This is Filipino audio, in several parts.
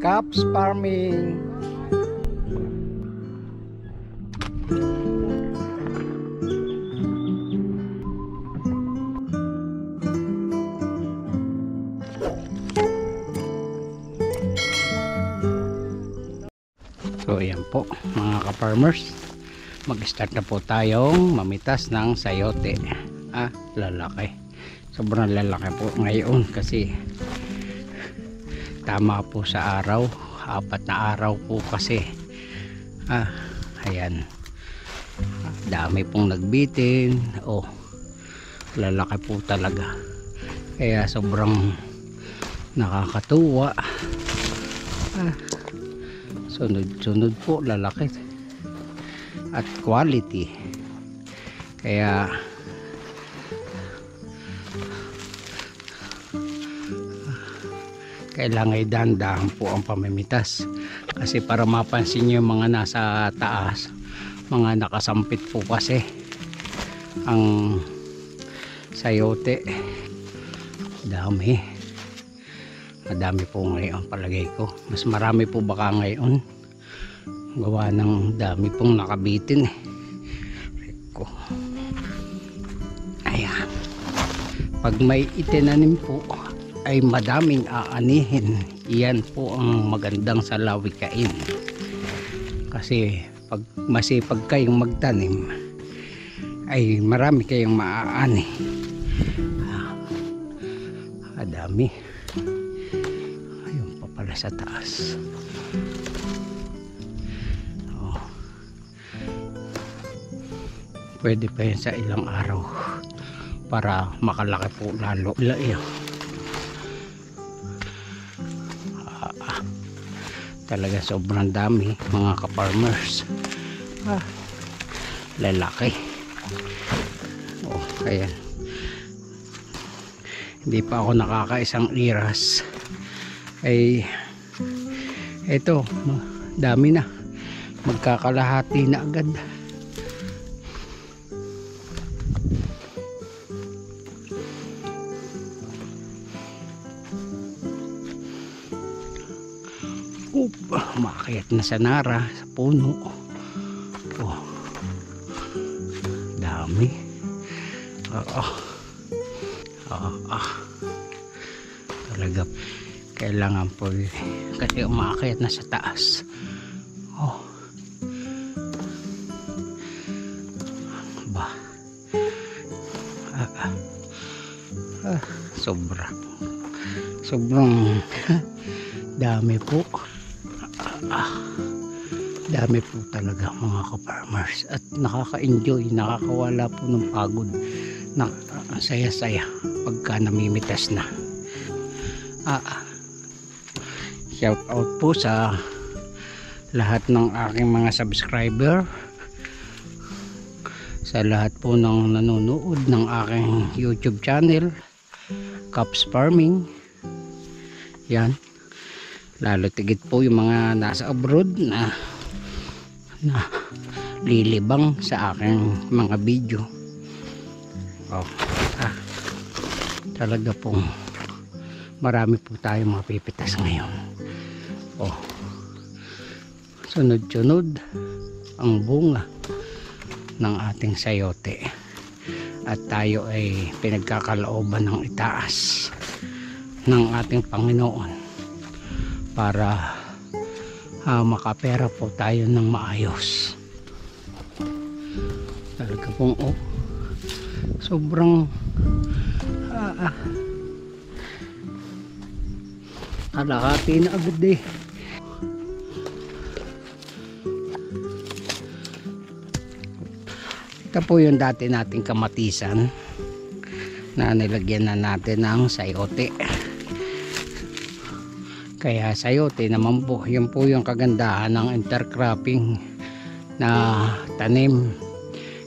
Caps Farming. So ayan po mga ka-farmers, mag-start na po tayong mamitas ng sayote. Lalaki, sobrang lalaki po ngayon kasi tama po sa araw, 4 na araw po kasi. Ayan, dami pong nagbitin. Lalaki po talaga, kaya sobrang nakakatuwa. Sunod-sunod po, lalaki at quality, kaya kailangan idahan-dahan po ang pamimitas kasi para mapansin nyo yung mga nasa taas, mga nakasampit po kasi ang sayote. Madami po ngayon, palagay ko mas marami po baka ngayon, gawa ng dami pong nakabitin Ayan, pag may itinanim po ay madaming aanihin. Iyan po ang magandang salawikain, kasi pag masipag kayong magtanim ay marami kayong maaani. Dami. Ayun pa pala sa taas. Pwede pa yan sa ilang araw para makalaki po lalo. Talaga sobrang dami mga ka-farmers. Lalaki. Ayan, hindi pa ako nakakaisang iras ay eto, dami na, magkakalahati na agad. Umakyat na sa nara, sa puno. Dami. Talaga kailangan po kasi umakyat na sa taas. Sobrang dami po. Dami po talaga mga ka-farmers, at nakaka-enjoy, nakakawala po ng pagod, saya-saya pagka namimitas na. Shout out po sa lahat ng aking mga subscriber, sa lahat po ng nanonood ng aking YouTube channel Caps Farming. Yan, lalo tigit po yung mga nasa abroad na lilibang sa aking mga video. Talaga pong marami po tayong mapipitas ngayon. Sunod-sunod ang bunga ng ating sayote, at tayo ay pinagkakalooban ng itaas ng ating Panginoon para makapera po tayo ng maayos. Talaga pong sobrang kalahati na agad Ito po yung dati nating kamatisan na nilagyan na natin ng sayote. Kaya sayote naman po, yun po yung kagandahan ng intercropping na tanim,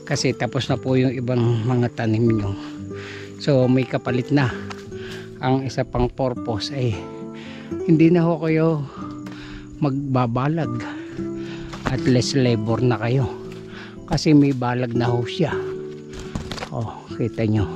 kasi tapos na po yung ibang mga tanim nyo, so may kapalit na. Ang isa pang purpose ay hindi na ho kayo magbabalag at less labor na kayo, kasi may balag na ho siya. Kita nyo,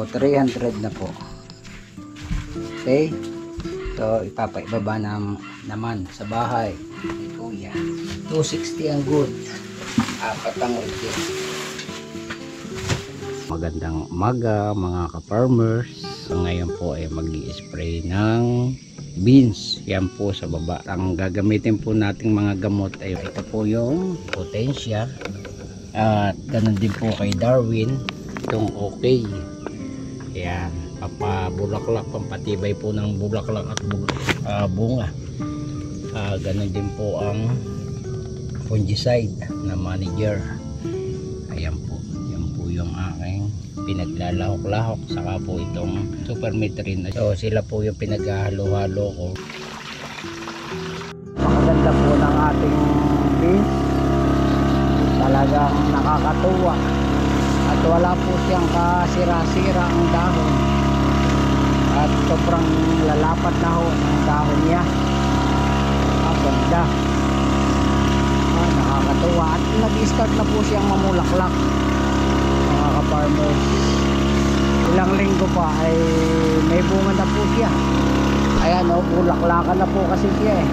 So 300 na po. Okay. So ipapaibaba naman sa bahay ni Kuya. 260 ang good. 4 ang reject. Magandang umaga mga ka-farmers. So ngayon po ay mag-i-spray ng beans. Yan po sa baba. Ang gagamitin po nating mga gamot ay ito po yung Potensia. At ganun din po kay Darwin. Itong okay. Yan. Papabulaklak, pampatibay po ng bulaklak at bunga. Ganun din po ang fungicide na manager. Ayan po. Yan po yung aking pinaglalahok-lahok. Saka po itong supermetrin. So sila po yung pinaghahalo-halo ko. Maganda po ng ating beans. Talagang nakakatuwa. At wala po siyang kasira-sira ang dahon. At sobrang lalapat na ho ang dahon niya. Ganda. Nakakatuwa. At nag-start na po siyang mamulaklak mga ka-farmers. Ilang linggo pa ay may bunga na po siya. Ayan o, bulaklakan na po kasi siya eh.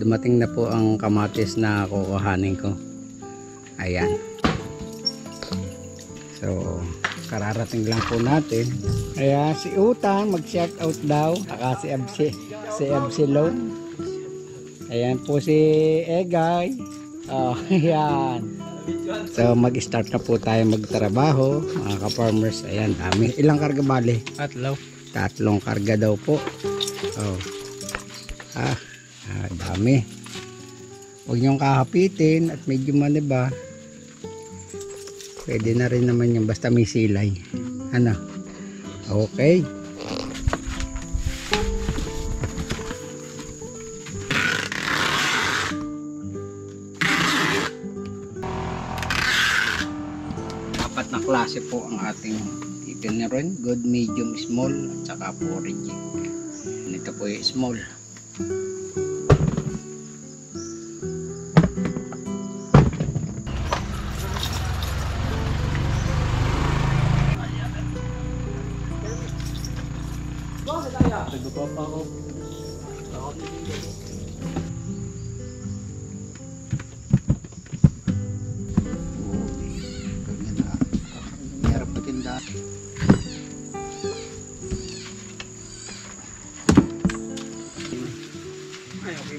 Dumating na po ang kamatis na kukuhanin ko. Ayan. So, kararating lang po natin. Kaya si Utang mag-shout out daw. Saka si Absilon. Ayan po si Egay. Oh, ayan. So, mag-start na po tayo magtrabaho. Mga ka-farmers. Ayan, dami. Ilang karga bali? 3. 3 karga daw po. Oh. Dami. Huwag niyong kahapitin at medyo maniba. Pwede na rin naman yung basta may silay. Ano? Okay. Apat na klase po ang ating itineron. Good, medium, small at saka po reject. Ito po yung small.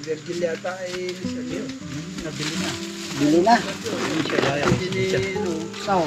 Virgil yata ay nabili na. Bili na. Hindi so.